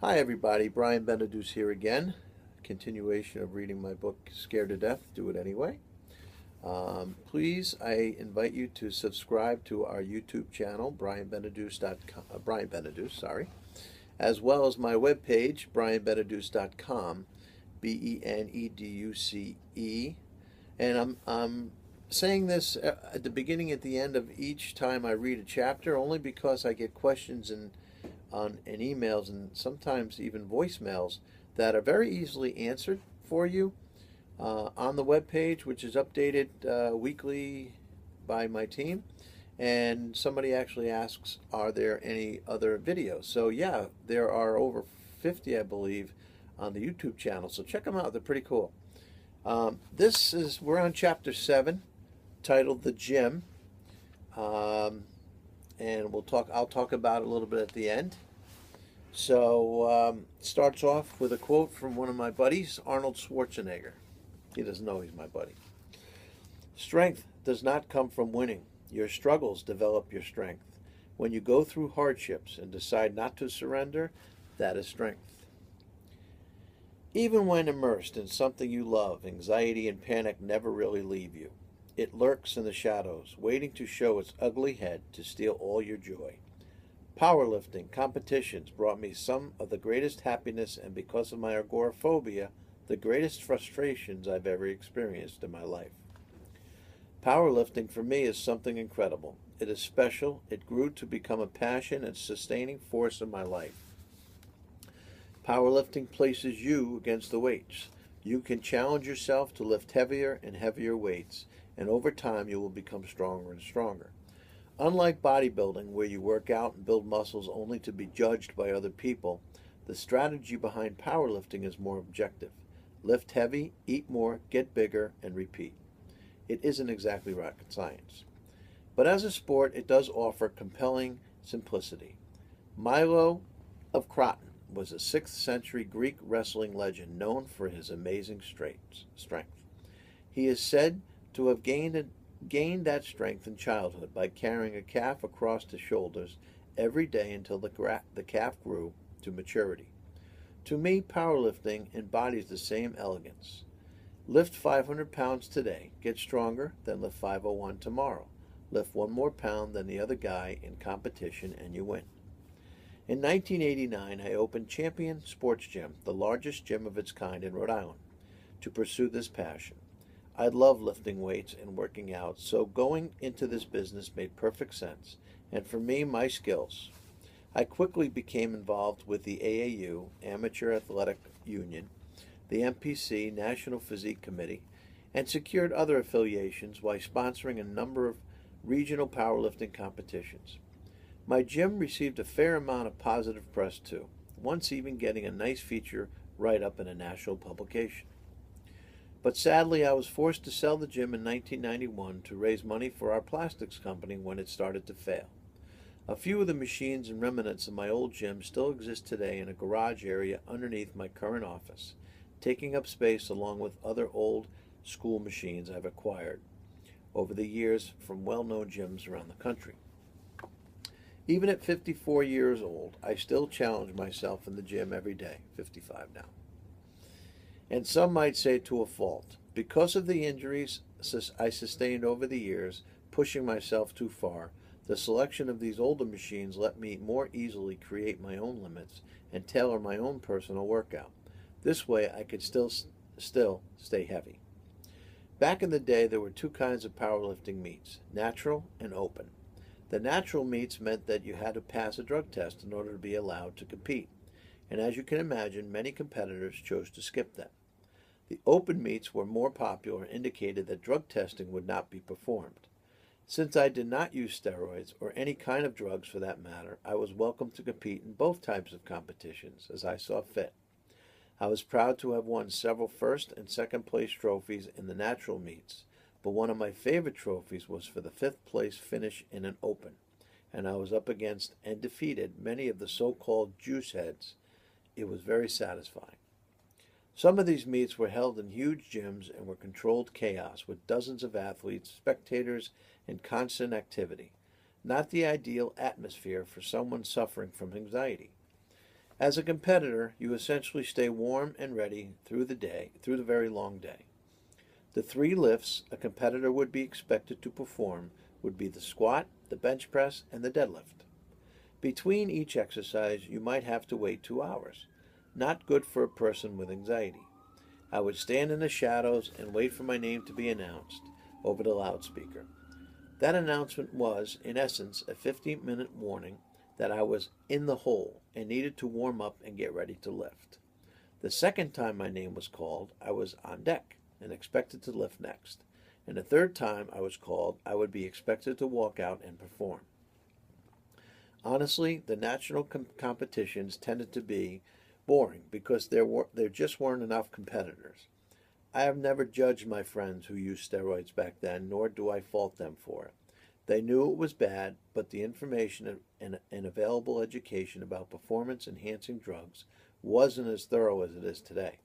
Hi everybody, Brian Benedus here again. Continuation of reading my book, Scared to Death, Do It Anyway. Please, I invite you to subscribe to our YouTube channel, Brian Benedus, sorry, as well as my webpage, brianbenedus.com, Beneduce. And I'm saying this at the beginning, at the end of each time I read a chapter, only because I get questions and emails and sometimes even voicemails that are very easily answered for you on the web page, which is updated weekly by my team. And somebody actually asks, are there any other videos? So yeah, there are over 50, I believe, on the YouTube channel. So check them out; they're pretty cool. We're on chapter 7, titled "The Gym." Um, and I'll talk about it a little bit at the end. So starts off with a quote from one of my buddies, Arnold Schwarzenegger. He doesn't know he's my buddy. Strength does not come from winning. Your struggles develop your strength. When you go through hardships and decide not to surrender, that is strength. Even when immersed in something you love, anxiety and panic never really leave you. It lurks in the shadows, waiting to show its ugly head to steal all your joy. Powerlifting competitions brought me some of the greatest happiness, and because of my agoraphobia, the greatest frustrations I've ever experienced in my life. Powerlifting for me is something incredible. It is special. It grew to become a passion and sustaining force in my life. Powerlifting places you against the weights. You can challenge yourself to lift heavier and heavier weights, and over time you will become stronger and stronger. Unlike bodybuilding, where you work out and build muscles only to be judged by other people, the strategy behind powerlifting is more objective. Lift heavy, eat more, get bigger, and repeat. It isn't exactly rocket science. But as a sport, it does offer compelling simplicity. Milo of Croton was a 6th century Greek wrestling legend known for his amazing strength. He is said to have gained that strength in childhood by carrying a calf across his shoulders every day until the calf grew to maturity. To me, powerlifting embodies the same elegance. Lift 500 pounds today, get stronger, then lift 501 tomorrow. Lift one more pound than the other guy in competition and you win. In 1989, I opened Champion Sports Gym, the largest gym of its kind in Rhode Island, to pursue this passion. I love lifting weights and working out, so going into this business made perfect sense, and for me, my skills. I quickly became involved with the AAU, Amateur Athletic Union, the MPC, National Physique Committee, and secured other affiliations while sponsoring a number of regional powerlifting competitions. My gym received a fair amount of positive press too, once even getting a nice feature write-up in a national publication. But sadly, I was forced to sell the gym in 1991 to raise money for our plastics company when it started to fail. A few of the machines and remnants of my old gym still exist today in a garage area underneath my current office, taking up space along with other old school machines I've acquired over the years from well-known gyms around the country. Even at 54 years old, I still challenge myself in the gym every day, 55 now. And some might say to a fault, because of the injuries I sustained over the years, pushing myself too far, the selection of these older machines let me more easily create my own limits and tailor my own personal workout. This way I could still stay heavy. Back in the day, there were two kinds of powerlifting meets, natural and open. The natural meets meant that you had to pass a drug test in order to be allowed to compete, and as you can imagine, many competitors chose to skip them. The open meets were more popular and indicated that drug testing would not be performed. Since I did not use steroids, or any kind of drugs for that matter, I was welcome to compete in both types of competitions as I saw fit. I was proud to have won several first and second place trophies in the natural meets, but one of my favorite trophies was for the 5th place finish in an open, and I was up against and defeated many of the so-called juice heads. It was very satisfying. Some of these meets were held in huge gyms and were controlled chaos with dozens of athletes, spectators, and constant activity. Not the ideal atmosphere for someone suffering from anxiety. As a competitor, you essentially stay warm and ready through the very long day. The three lifts a competitor would be expected to perform would be the squat, the bench press, and the deadlift. Between each exercise, you might have to wait 2 hours. Not good for a person with anxiety. I would stand in the shadows and wait for my name to be announced over the loudspeaker. That announcement was, in essence, a 15-minute warning that I was in the hole and needed to warm up and get ready to lift. The second time my name was called, I was on deck and expected to lift next. And the third time I was called, I would be expected to walk out and perform. Honestly, the national competitions tended to be boring because there just weren't enough competitors. I have never judged my friends who used steroids back then, nor do I fault them for it. They knew it was bad, but the information and available education about performance-enhancing drugs wasn't as thorough as it is today.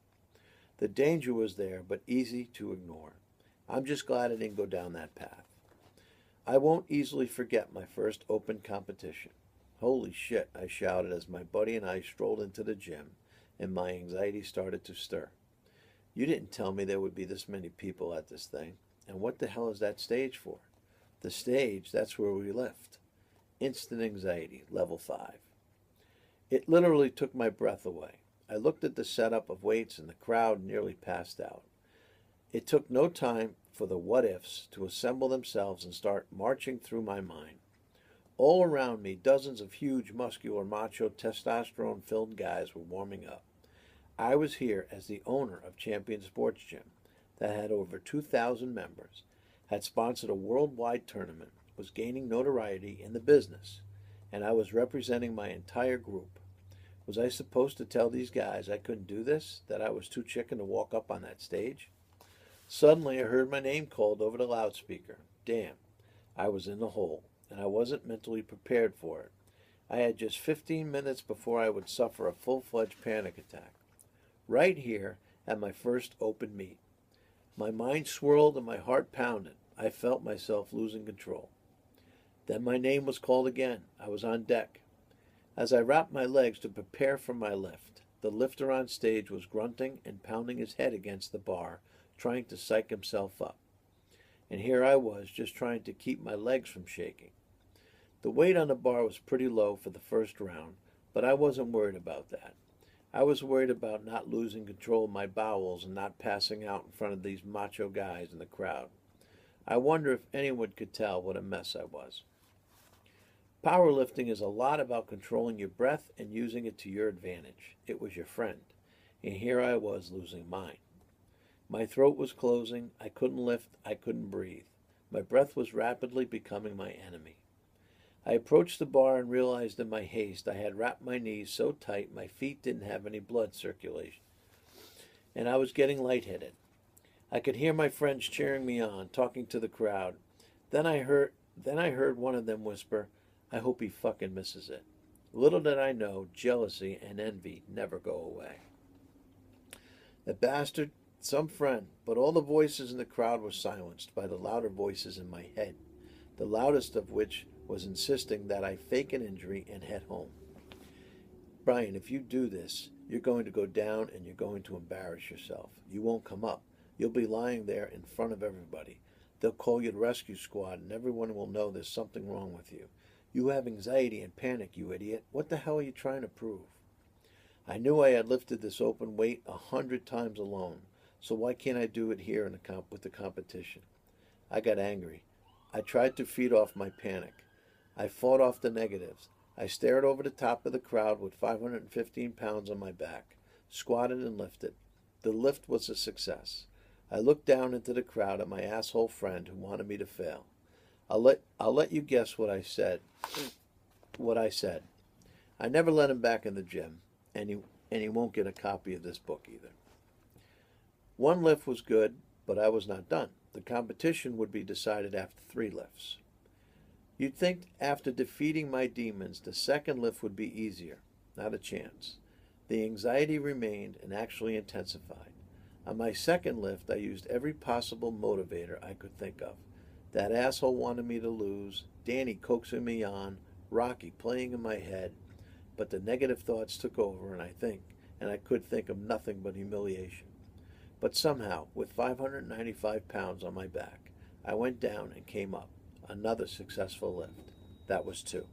The danger was there, but easy to ignore. I'm just glad I didn't go down that path. I won't easily forget my first open competition. Holy shit, I shouted as my buddy and I strolled into the gym, and my anxiety started to stir. You didn't tell me there would be this many people at this thing. And what the hell is that stage for? The stage, that's where we lift. Instant anxiety, level 5. It literally took my breath away. I looked at the setup of weights and the crowd nearly passed out. It took no time for the what-ifs to assemble themselves and start marching through my mind. All around me, dozens of huge, muscular, macho, testosterone-filled guys were warming up. I was here as the owner of Champion Sports Gym that had over 2,000 members, had sponsored a worldwide tournament, was gaining notoriety in the business, and I was representing my entire group. Was I supposed to tell these guys I couldn't do this, that I was too chicken to walk up on that stage? Suddenly I heard my name called over the loudspeaker. Damn, I was in the hole, and I wasn't mentally prepared for it. I had just 15 minutes before I would suffer a full-fledged panic attack. Right here at my first open meet. My mind swirled and my heart pounded. I felt myself losing control. Then my name was called again. I was on deck. As I wrapped my legs to prepare for my lift, the lifter on stage was grunting and pounding his head against the bar, trying to psych himself up. And here I was, just trying to keep my legs from shaking. The weight on the bar was pretty low for the first round, but I wasn't worried about that. I was worried about not losing control of my bowels and not passing out in front of these macho guys in the crowd. I wonder if anyone could tell what a mess I was. Powerlifting is a lot about controlling your breath and using it to your advantage. It was your friend, and here I was losing mine. My throat was closing, I couldn't lift, I couldn't breathe. My breath was rapidly becoming my enemy. I approached the bar and realized in my haste I had wrapped my knees so tight my feet didn't have any blood circulation, and I was getting lightheaded. I could hear my friends cheering me on, talking to the crowd. Then I heard one of them whisper, "I hope he fucking misses it." Little did I know, jealousy and envy never go away. The bastard, some friend, but all the voices in the crowd were silenced by the louder voices in my head, the loudest of which was insisting that I fake an injury and head home. Brian, if you do this, you're going to go down and you're going to embarrass yourself. You won't come up. You'll be lying there in front of everybody. They'll call you the rescue squad and everyone will know there's something wrong with you. You have anxiety and panic, you idiot. What the hell are you trying to prove? I knew I had lifted this open weight 100 times alone, so why can't I do it here with the competition? I got angry. I tried to feed off my panic. I fought off the negatives. I stared over the top of the crowd with 515 pounds on my back, squatted and lifted. The lift was a success. I looked down into the crowd at my asshole friend who wanted me to fail. I'll let you guess what I said. I never let him back in the gym, and he won't get a copy of this book either. One lift was good, but I was not done. The competition would be decided after 3 lifts. You'd think after defeating my demons, the second lift would be easier. Not a chance. The anxiety remained and actually intensified. On my second lift, I used every possible motivator I could think of. That asshole wanted me to lose, Danny coaxing me on, Rocky playing in my head. but the negative thoughts took over, and I could think of nothing but humiliation. But somehow, with 595 pounds on my back, I went down and came up. Another successful lift. That was two.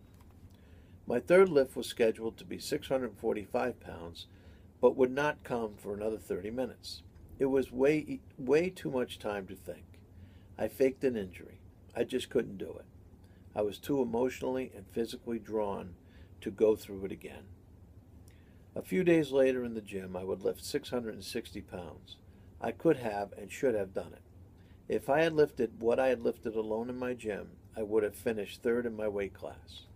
My third lift was scheduled to be 645 pounds, but would not come for another 30 minutes. It was way too much time to think. I faked an injury. I just couldn't do it. I was too emotionally and physically drawn to go through it again. A few days later in the gym, I would lift 660 pounds. I could have and should have done it. If I had lifted what I had lifted alone in my gym, I would have finished third in my weight class.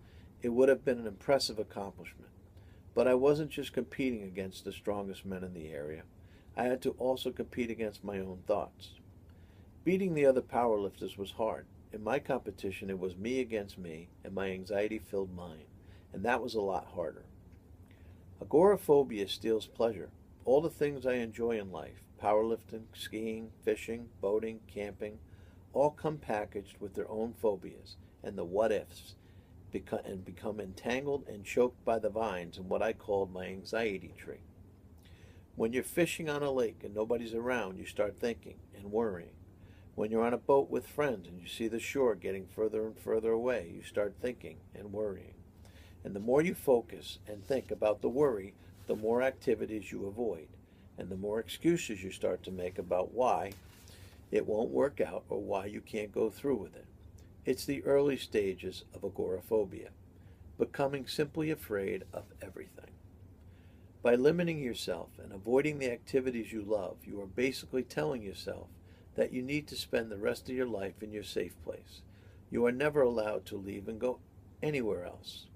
It would have been an impressive accomplishment. But I wasn't just competing against the strongest men in the area. I had to also compete against my own thoughts. Beating the other powerlifters was hard. In my competition, it was me against me and my anxiety-filled mind, and that was a lot harder. Agoraphobia steals pleasure. All the things I enjoy in life, powerlifting, skiing, fishing, boating, camping, all come packaged with their own phobias and the what-ifs, and become entangled and choked by the vines in what I called my anxiety tree. When you're fishing on a lake and nobody's around, you start thinking and worrying. When you're on a boat with friends and you see the shore getting further and further away, you start thinking and worrying. And the more you focus and think about the worry, the more activities you avoid, and the more excuses you start to make about why it won't work out or why you can't go through with it. It's the early stages of agoraphobia, becoming simply afraid of everything. By limiting yourself and avoiding the activities you love, you are basically telling yourself that you need to spend the rest of your life in your safe place. You are never allowed to leave and go anywhere else.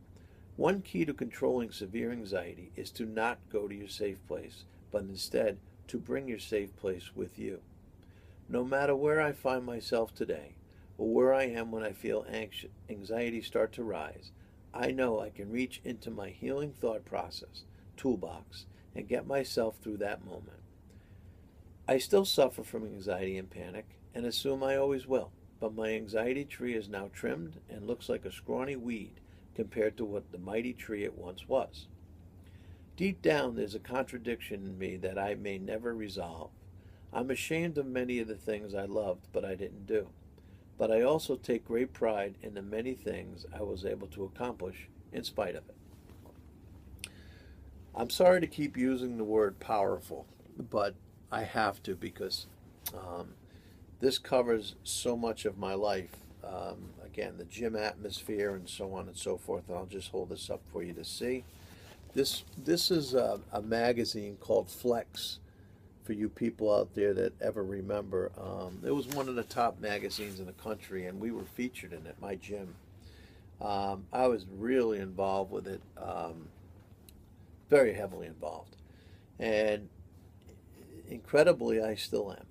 One key to controlling severe anxiety is to not go to your safe place, but instead to bring your safe place with you. No matter where I find myself today, or where I am when I feel anxiety start to rise, I know I can reach into my healing thought process, toolbox, and get myself through that moment. I still suffer from anxiety and panic, and assume I always will, but my anxiety tree is now trimmed and looks like a scrawny weed compared to what the mighty tree it once was. Deep down, there's a contradiction in me that I may never resolve. I'm ashamed of many of the things I loved, but I didn't do. But I also take great pride in the many things I was able to accomplish in spite of it. I'm sorry to keep using the word powerful, but I have to because this covers so much of my life. Again, the gym atmosphere and so on and so forth. I'll just hold this up for you to see. This is a magazine called Flex, for you people out there that ever remember. It was one of the top magazines in the country, and we were featured in it, my gym. I was really involved with it, very heavily involved. And incredibly, I still am,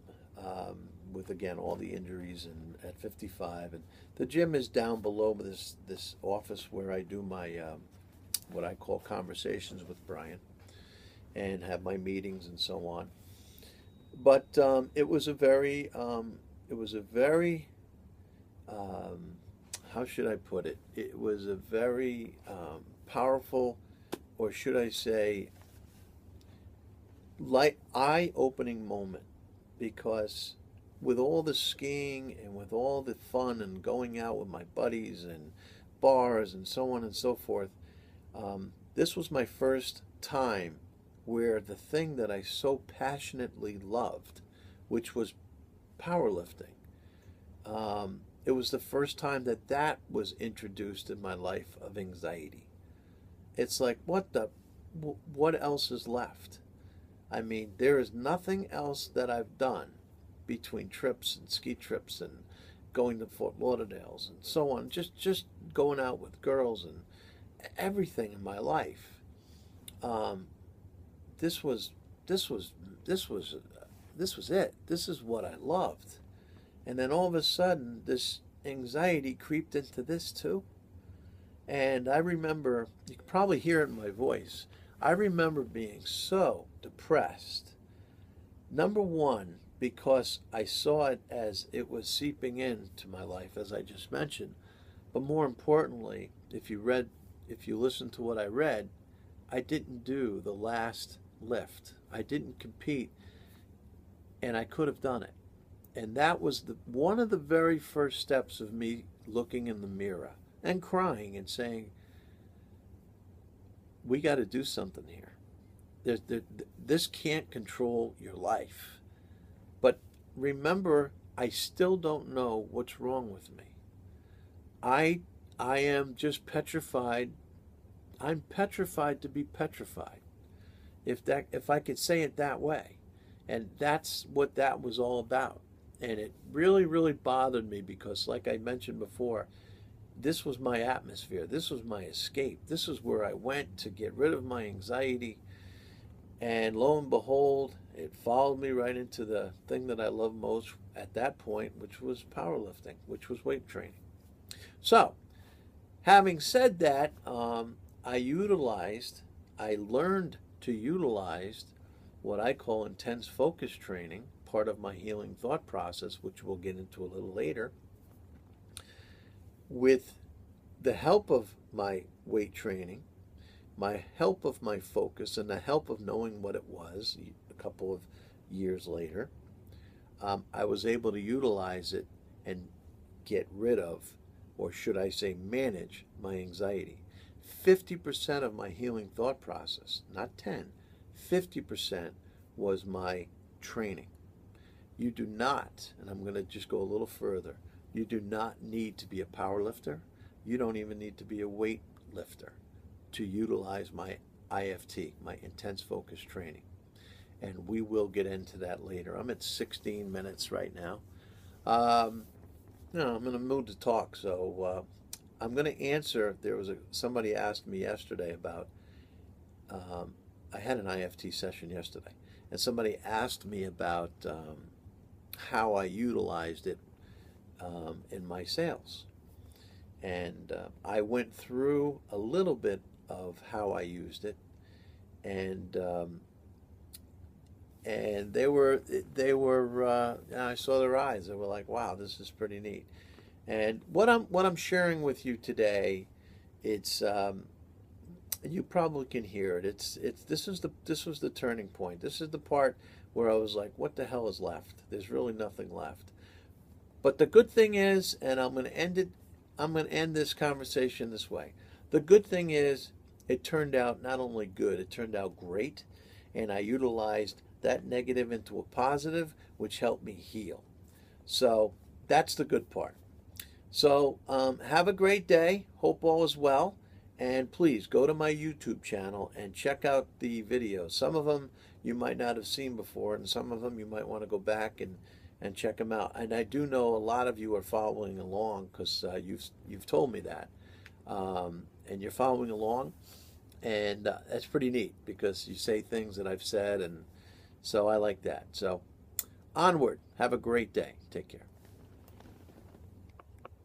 with, again, all the injuries and at 55. And the gym is down below this office where I do my, what I call conversations with Brian and have my meetings and so on. But it was a very, how should I put it? It was a very powerful, or should I say, eye-opening moment, because with all the skiing and with all the fun and going out with my buddies and bars and so on and so forth, this was my first time where the thing that I so passionately loved, which was powerlifting, it was the first time that was introduced in my life of anxiety. It's like, what else is left? I mean, there is nothing else that I've done between trips and ski trips and going to Fort Lauderdale's and so on, just going out with girls and everything in my life. This was it. This is what I loved. And then all of a sudden, this anxiety creeped into this too. And I remember, you can probably hear it in my voice, I remember being so depressed. Number one, because I saw it as it was seeping into my life, as I just mentioned. But more importantly, if you listen to what I read, I didn't do the last lift. I didn't compete, and I could have done it. And that was one of the very first steps of me looking in the mirror and crying and saying, we got to do something here. This can't control your life. But remember, I still don't know what's wrong with me. I am just petrified. I'm petrified to be petrified. If I could say it that way. And that's what that was all about. And it really, really bothered me because, like I mentioned before, this was my atmosphere. This was my escape. This is where I went to get rid of my anxiety. And lo and behold, it followed me right into the thing that I love most at that point, which was powerlifting, which was weight training. So, having said that, I learned to utilize what I call intense focus training, part of my healing thought process, which we'll get into a little later, with the help of my weight training, my help of my focus, and the help of knowing what it was a couple of years later. I was able to utilize it and get rid of, or should I say manage, my anxiety. 50% of my healing thought process, not 10, 50% was my training. You do not, and I'm going to just go a little further, you do not need to be a power lifter. You don't even need to be a weight lifter to utilize my IFT, my intense focus training. And we will get into that later. I'm at 16 minutes right now. I'm in a mood to talk, so I'm going to answer. Somebody asked me yesterday about, I had an IFT session yesterday, and somebody asked me about how I utilized it in my sales. And I went through a little bit of how I used it, and they were I saw their eyes. They were like, "Wow, this is pretty neat." And what I'm sharing with you today, it's you probably can hear it. This was the turning point. This is the part where I was like, "What the hell is left? There's really nothing left." But the good thing is, and I'm going to end this conversation this way. The good thing is, it turned out not only good, it turned out great, and I utilized that negative into a positive, which helped me heal. So that's the good part. So have a great day. Hope all is well. And please go to my YouTube channel and check out the videos. Some of them you might not have seen before, and some of them you might want to go back and check them out. And I do know a lot of you are following along because you've told me that, and you're following along, and that's pretty neat because you say things that I've said, and so I like that. So onward. Have a great day. Take care.